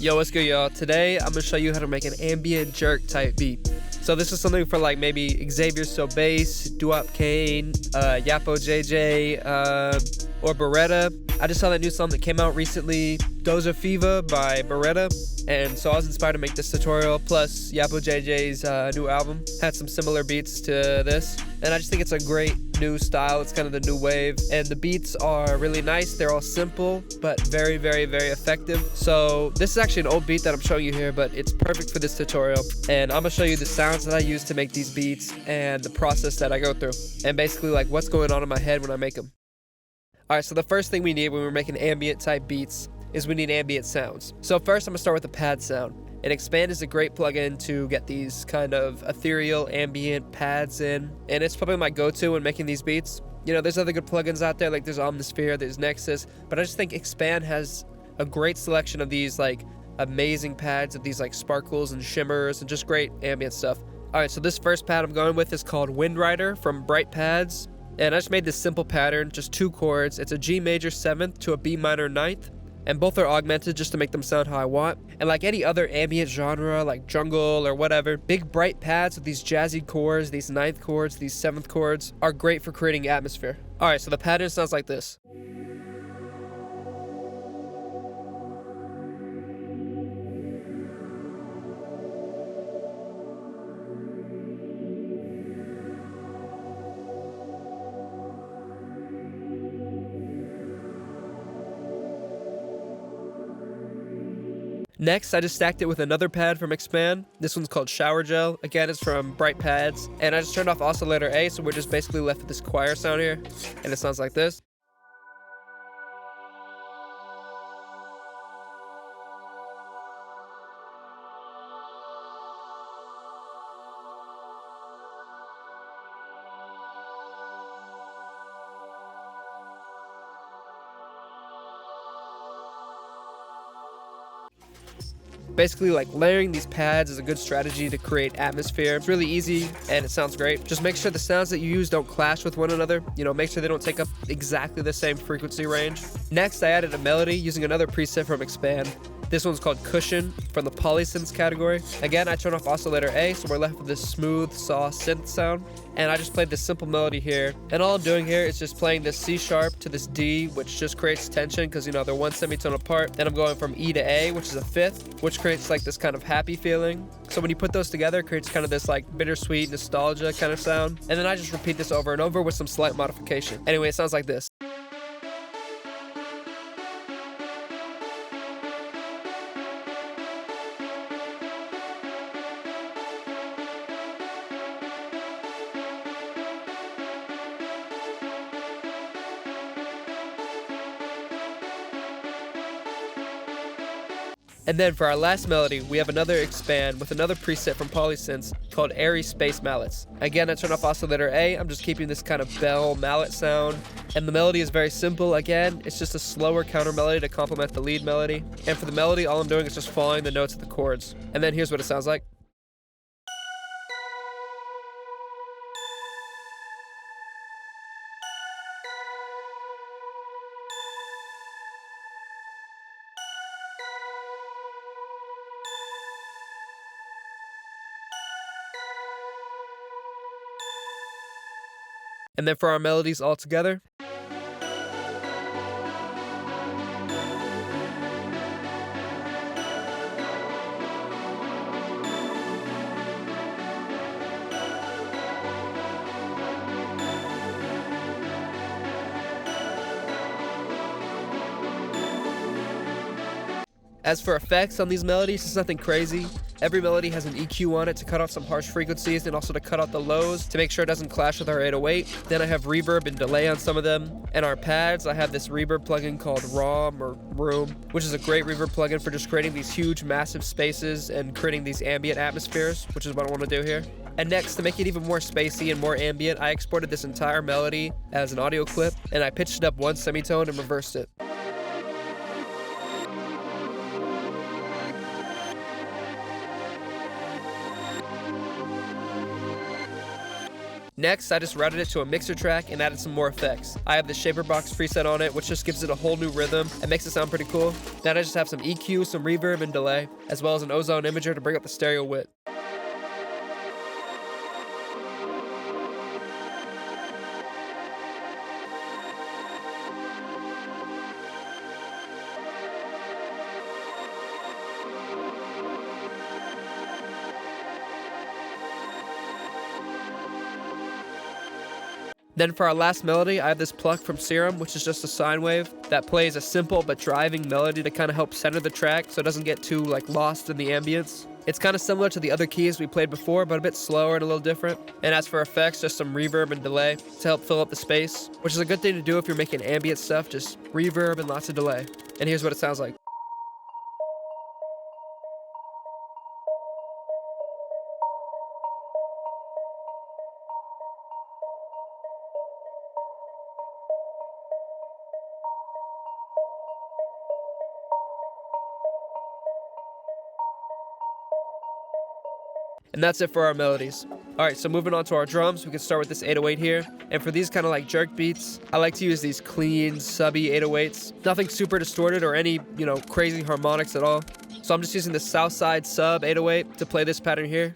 Yo, what's good, y'all? Today, I'm gonna show you how to make an ambient jerk type beat. So this is something for like maybe Xavier So Bass, Duop Kane, Yapo JJ, or Beretta. I just saw that new song that came out recently, Doja Fever by Beretta. And so I was inspired to make this tutorial, plus Yapo JJ's new album had some similar beats to this. And I just think it's a great new style. It's kind of the new wave. And the beats are really nice. They're all simple, but very, very, very effective. So this is actually an old beat that I'm showing you here, but it's perfect for this tutorial. And I'm gonna show you the sounds that I use to make these beats and the process that I go through. And basically like what's going on in my head when I make them. All right, so the first thing we need when we're making ambient type beats is we need ambient sounds. So first I'm gonna start with a pad sound. And Expand is a great plugin to get these kind of ethereal ambient pads in. And it's probably my go-to when making these beats. You know, there's other good plugins out there, like there's Omnisphere, there's Nexus, but I just think Expand has a great selection of these like amazing pads of these like sparkles and shimmers and just great ambient stuff. All right, so this first pad I'm going with is called Wind Rider from Bright Pads. And I just made this simple pattern, just 2 chords. It's a G major 7th to a B minor 9th. And both are augmented just to make them sound how I want. And like any other ambient genre, like jungle or whatever, big bright pads with these jazzy chords, these 9th chords, these 7th chords, are great for creating atmosphere. Alright, so the pattern sounds like this. Next, I just stacked it with another pad from Expand. This one's called Shower Gel. Again, it's from Bright Pads. And I just turned off oscillator A, so we're just basically left with this choir sound here. And it sounds like this. Basically, like layering these pads is a good strategy to create atmosphere. It's really easy and it sounds great. Just make sure the sounds that you use don't clash with one another. You know, make sure they don't take up exactly the same frequency range. Next, I added a melody using another preset from Expand. This one's called Cushion from the polysynths category. Again, I turned off oscillator A, so we're left with this smooth, soft synth sound. And I just played this simple melody here. And all I'm doing here is just playing this C sharp to this D, which just creates tension because, you know, they're 1 semitone apart. Then I'm going from E to A, which is a 5th, which creates like this kind of happy feeling. So when you put those together, it creates kind of this like bittersweet nostalgia kind of sound. And then I just repeat this over and over with some slight modification. Anyway, it sounds like this. And then for our last melody, we have another Expand with another preset from polysynths called Airy Space Mallets. Again, I turn off oscillator A. I'm just keeping this kind of bell mallet sound. And the melody is very simple. Again, it's just a slower counter melody to complement the lead melody. And for the melody, all I'm doing is just following the notes of the chords. And then here's what it sounds like. And then for our melodies all together. As for effects on these melodies, it's nothing crazy. Every melody has an EQ on it to cut off some harsh frequencies and also to cut out the lows to make sure it doesn't clash with our 808. Then I have reverb and delay on some of them. And our pads, I have this reverb plugin called ROM or Room, which is a great reverb plugin for just creating these huge massive spaces and creating these ambient atmospheres, which is what I want to do here. And next, to make it even more spacey and more ambient, I exported this entire melody as an audio clip and I pitched it up 1 semitone and reversed it. Next, I just routed it to a mixer track and added some more effects. I have the shaper box preset on it, which just gives it a whole new rhythm and makes it sound pretty cool. Then I just have some EQ, some reverb and delay, as well as an ozone imager to bring up the stereo width. Then for our last melody, I have this pluck from Serum, which is just a sine wave that plays a simple but driving melody to kind of help center the track so it doesn't get too lost in the ambience. It's kind of similar to the other keys we played before, but a bit slower and a little different. And as for effects, just some reverb and delay to help fill up the space, which is a good thing to do if you're making ambient stuff, just reverb and lots of delay. And here's what it sounds like. And that's it for our melodies. Alright, so moving on to our drums, we can start with this 808 here. And for these kind of jerk beats, I like to use these clean, subby 808s. Nothing super distorted or any, crazy harmonics at all. So I'm just using the Southside sub 808 to play this pattern here.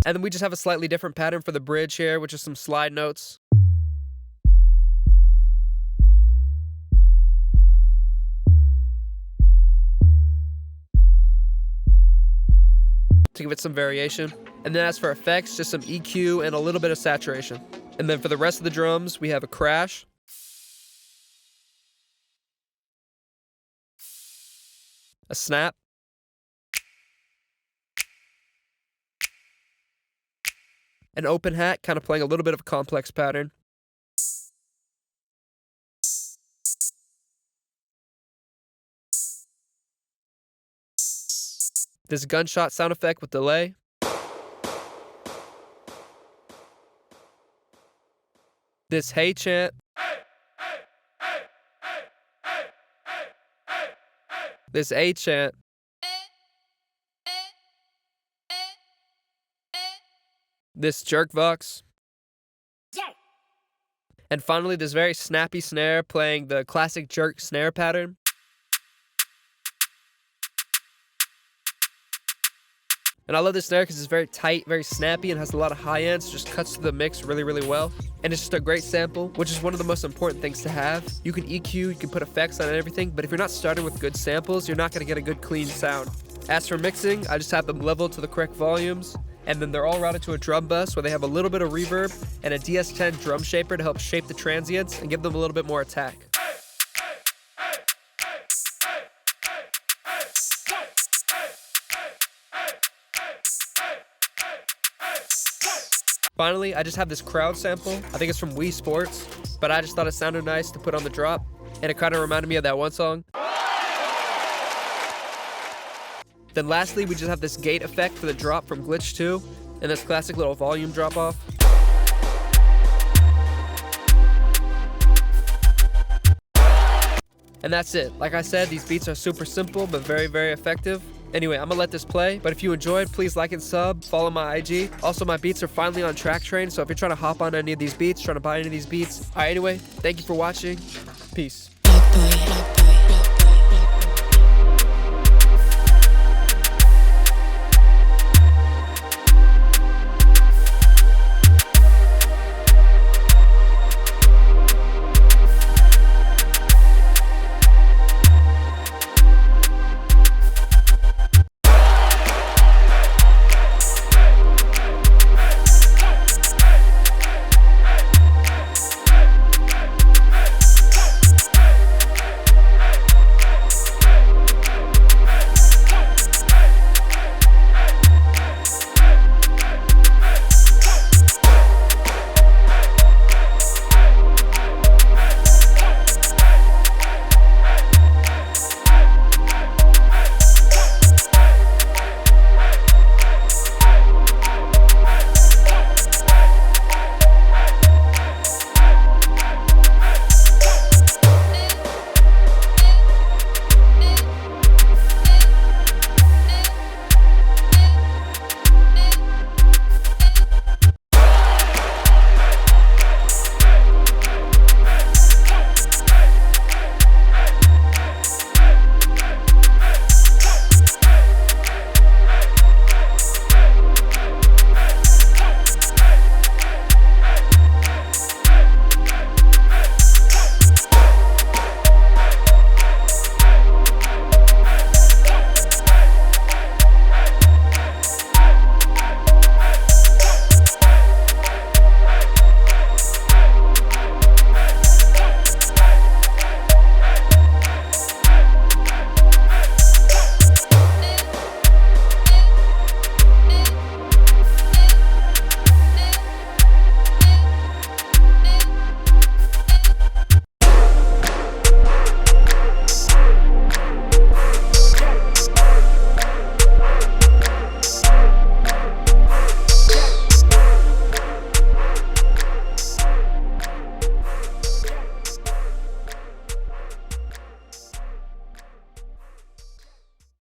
And then we just have a slightly different pattern for the bridge here, which is some slide notes. To give it some variation. And then as for effects, just some EQ and a little bit of saturation. And then for the rest of the drums, we have a crash. A snap. An open hat, kind of playing a little bit of a complex pattern. This gunshot sound effect with delay. This hey chant. This A chant. This jerk vox. And finally, this very snappy snare playing the classic jerk snare pattern. And I love this snare because it's very tight, very snappy, and has a lot of high ends, just cuts through the mix really, really well. And it's just a great sample, which is one of the most important things to have. You can EQ, you can put effects on everything, but if you're not starting with good samples, you're not going to get a good clean sound. As for mixing, I just have them leveled to the correct volumes, and then they're all routed to a drum bus where they have a little bit of reverb and a DS10 drum shaper to help shape the transients and give them a little bit more attack. Finally, I just have this crowd sample. I think it's from Wii Sports, but I just thought it sounded nice to put on the drop, and it kind of reminded me of that one song. Then lastly, we just have this gate effect for the drop from Glitch 2, and this classic little volume drop off. And that's it. Like I said, these beats are super simple, but very, very effective. Anyway, I'm gonna let this play, but if you enjoyed, please like and sub, follow my IG. Also, my beats are finally on Track Train, so if you're trying to hop on any of these beats, trying to buy any of these beats. Alright, anyway, thank you for watching. Peace.